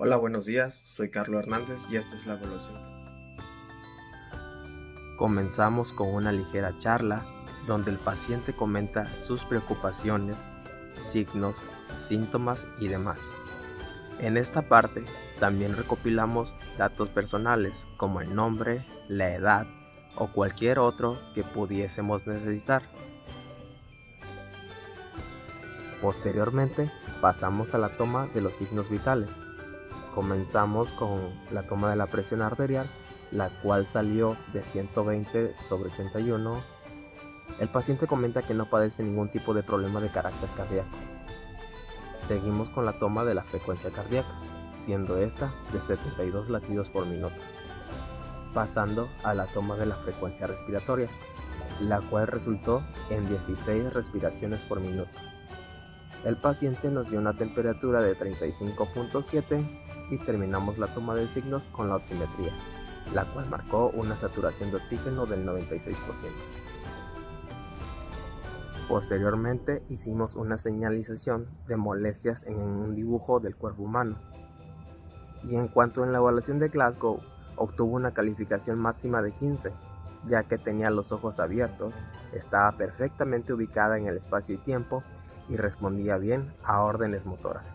Hola, buenos días, soy Carlos Hernández y esta es la evaluación. Comenzamos con una ligera charla donde el paciente comenta sus preocupaciones, signos, síntomas y demás. En esta parte también recopilamos datos personales como el nombre, la edad o cualquier otro que pudiésemos necesitar. Posteriormente pasamos a la toma de los signos vitales. Comenzamos con la toma de la presión arterial, la cual salió de 120/81. El paciente comenta que no padece ningún tipo de problema de carácter cardíaco. Seguimos con la toma de la frecuencia cardíaca, siendo esta de 72 latidos por minuto. Pasando a la toma de la frecuencia respiratoria, la cual resultó en 16 respiraciones por minuto. El paciente nos dio una temperatura de 35.7 y terminamos la toma de signos con la oximetría, la cual marcó una saturación de oxígeno del 96%. Posteriormente hicimos una señalización de molestias en un dibujo del cuerpo humano. Y en cuanto a la evaluación de Glasgow, obtuvo una calificación máxima de 15, ya que tenía los ojos abiertos, estaba perfectamente ubicada en el espacio y tiempo y respondía bien a órdenes motoras.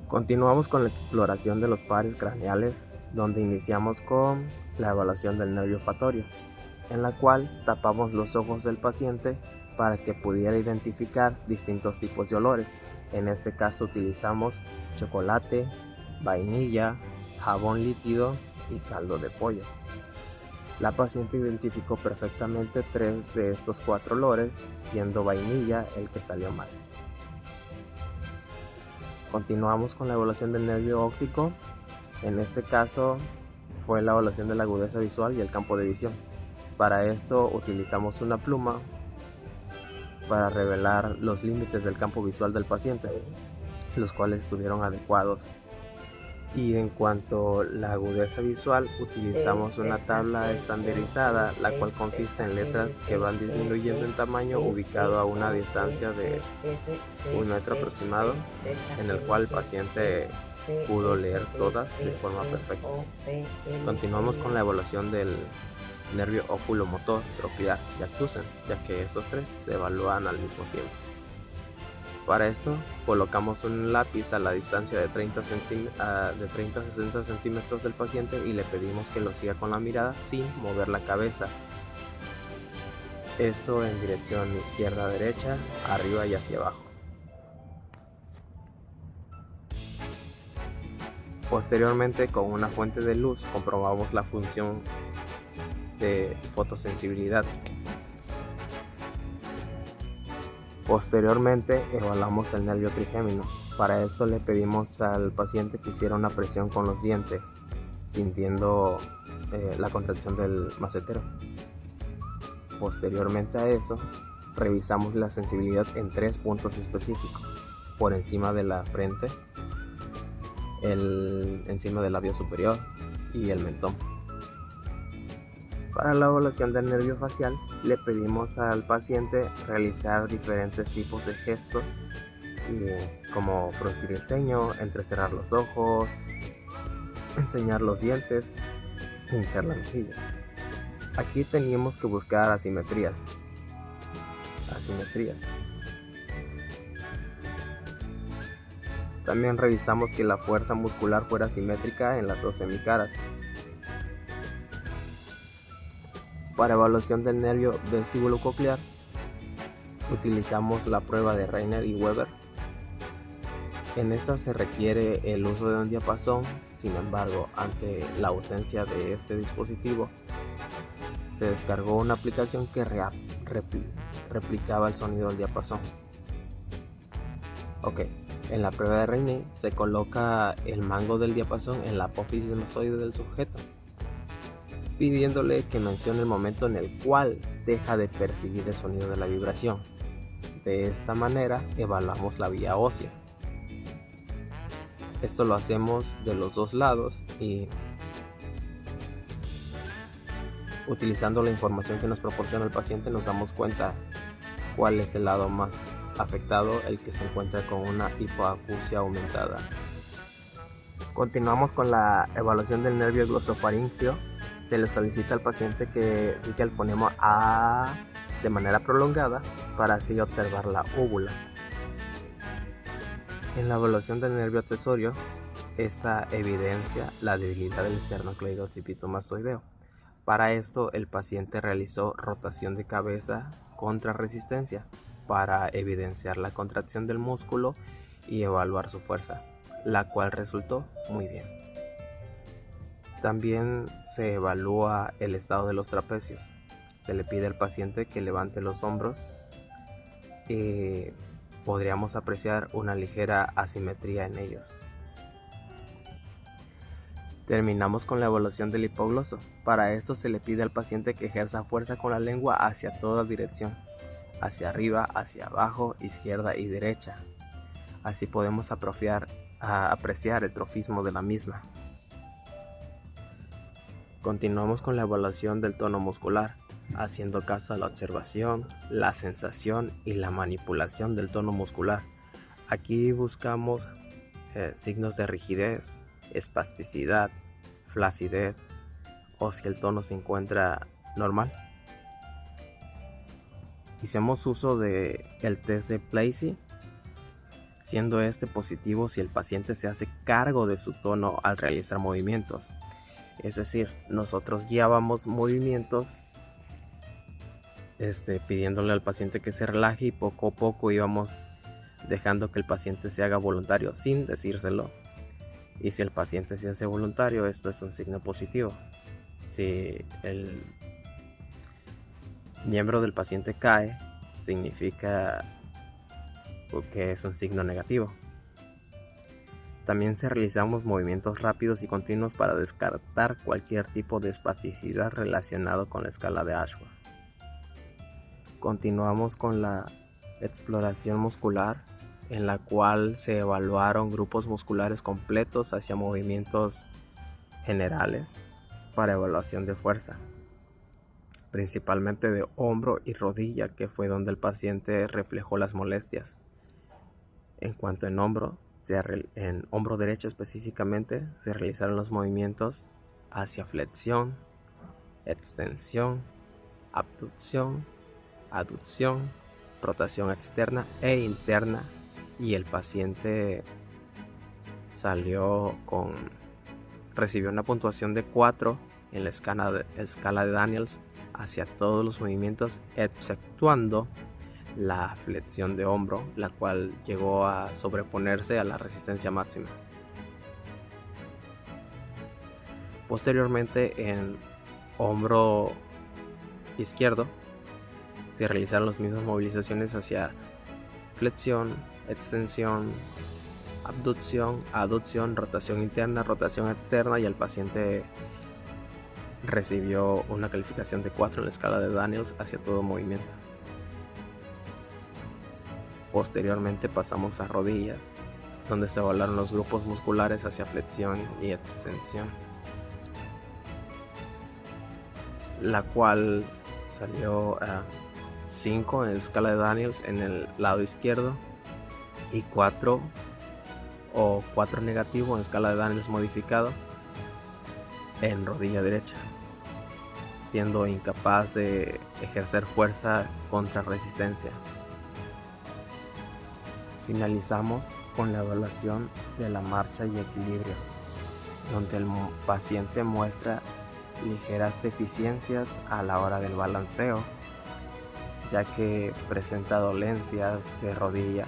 Continuamos con la exploración de los pares craneales, donde iniciamos con la evaluación del nervio olfatorio, en la cual tapamos los ojos del paciente para que pudiera identificar distintos tipos de olores. En este caso utilizamos chocolate, vainilla, jabón líquido y caldo de pollo. La paciente identificó perfectamente 3 de estos 4 olores, siendo vainilla el que salió mal. Continuamos con la evaluación del nervio óptico. En este caso fue la evaluación de la agudeza visual y el campo de visión. Para esto utilizamos una pluma para revelar los límites del campo visual del paciente, los cuales estuvieron adecuados. Y en cuanto a la agudeza visual, utilizamos una tabla estandarizada, la cual consiste en letras que van disminuyendo en tamaño ubicado a una distancia de 1 metro aproximado, en el cual el paciente pudo leer todas de forma perfecta. Continuamos con la evaluación del nervio oculomotor, tropiar y abducen, ya que estos 3 se evalúan al mismo tiempo. Para esto colocamos un lápiz a la distancia de 30 a 60 centímetros del paciente y le pedimos que lo siga con la mirada sin mover la cabeza. Esto en dirección izquierda a derecha, arriba y hacia abajo. Posteriormente, con una fuente de luz comprobamos la función de fotosensibilidad. Posteriormente evaluamos el nervio trigémino. Para esto le pedimos al paciente que hiciera una presión con los dientes, sintiendo la contracción del macetero. Posteriormente a eso, revisamos la sensibilidad en 3 puntos específicos: por encima de la frente, encima del labio superior y el mentón. Para la evaluación del nervio facial, le pedimos al paciente realizar diferentes tipos de gestos, como fruncir el ceño, entrecerrar los ojos, enseñar los dientes, hinchar las mejillas. Aquí teníamos que buscar asimetrías. También revisamos que la fuerza muscular fuera simétrica en las 2 semicaras. Para evaluación del nervio vesíbulo-coclear, utilizamos la prueba de Reiner y Weber. En esta se requiere el uso de un diapasón. Sin embargo, ante la ausencia de este dispositivo, se descargó una aplicación que replicaba el sonido del diapasón. En la prueba de Reiner se coloca el mango del diapasón en la apófisis mastoide del sujeto, pidiéndole que mencione el momento en el cual deja de percibir el sonido de la vibración. De esta manera evaluamos la vía ósea. Esto lo hacemos de los 2 lados y utilizando la información que nos proporciona el paciente nos damos cuenta cuál es el lado más afectado, el que se encuentra con una hipoacusia aumentada. Continuamos con la evaluación del nervio glosofaríngeo. Se le solicita al paciente que diga el fonema A de manera prolongada para así observar la úvula. En la evaluación del nervio accesorio, esta evidencia la debilidad del esternocleidoccipito mastoideo. Para esto, el paciente realizó rotación de cabeza contra resistencia para evidenciar la contracción del músculo y evaluar su fuerza, la cual resultó muy bien. También se evalúa el estado de los trapecios. Se le pide al paciente que levante los hombros y podríamos apreciar una ligera asimetría en ellos. Terminamos con la evaluación del hipogloso. Para esto se le pide al paciente que ejerza fuerza con la lengua hacia toda dirección, hacia arriba, hacia abajo, izquierda y derecha. Así podemos apreciar el trofismo de la misma. Continuamos con la evaluación del tono muscular, haciendo caso a la observación, la sensación y la manipulación del tono muscular. Aquí buscamos signos de rigidez, espasticidad, flacidez o si el tono se encuentra normal. Hicimos uso del test de Placey, siendo este positivo si el paciente se hace cargo de su tono al realizar movimientos. Es decir, nosotros guiábamos movimientos pidiéndole al paciente que se relaje y poco a poco íbamos dejando que el paciente se haga voluntario sin decírselo. Y si el paciente se hace voluntario, esto es un signo positivo. Si el miembro del paciente cae, significa que es un signo negativo. También se realizamos movimientos rápidos y continuos para descartar cualquier tipo de espasticidad relacionado con la escala de Ashworth. Continuamos con la exploración muscular, en la cual se evaluaron grupos musculares completos hacia movimientos generales para evaluación de fuerza, principalmente de hombro y rodilla, que fue donde el paciente reflejó las molestias. En cuanto en hombro derecho específicamente, se realizaron los movimientos hacia flexión, extensión, abducción, aducción, rotación externa e interna, y el paciente recibió una puntuación de 4 en la escala de Daniels hacia todos los movimientos, exceptuando la flexión de hombro, la cual llegó a sobreponerse a la resistencia máxima. Posteriormente, en hombro izquierdo se realizaron las mismas movilizaciones hacia flexión, extensión, abducción, aducción, rotación interna, rotación externa, y el paciente recibió una calificación de 4 en la escala de Daniels hacia todo movimiento. Posteriormente pasamos a rodillas, donde se evaluaron los grupos musculares hacia flexión y extensión, la cual salió a 5 en la escala de Daniels en el lado izquierdo y 4 negativo en la escala de Daniels modificado en rodilla derecha, siendo incapaz de ejercer fuerza contra resistencia. Finalizamos con la evaluación de la marcha y equilibrio, donde el paciente muestra ligeras deficiencias a la hora del balanceo, ya que presenta dolencias de rodilla,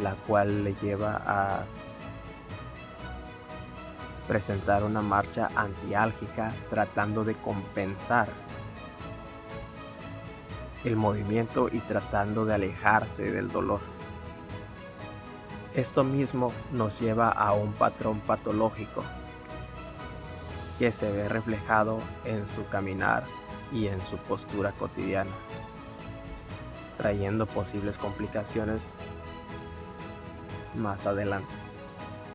la cual le lleva a presentar una marcha antiálgica tratando de compensar el movimiento y tratando de alejarse del dolor. Esto mismo nos lleva a un patrón patológico que se ve reflejado en su caminar y en su postura cotidiana, trayendo posibles complicaciones más adelante.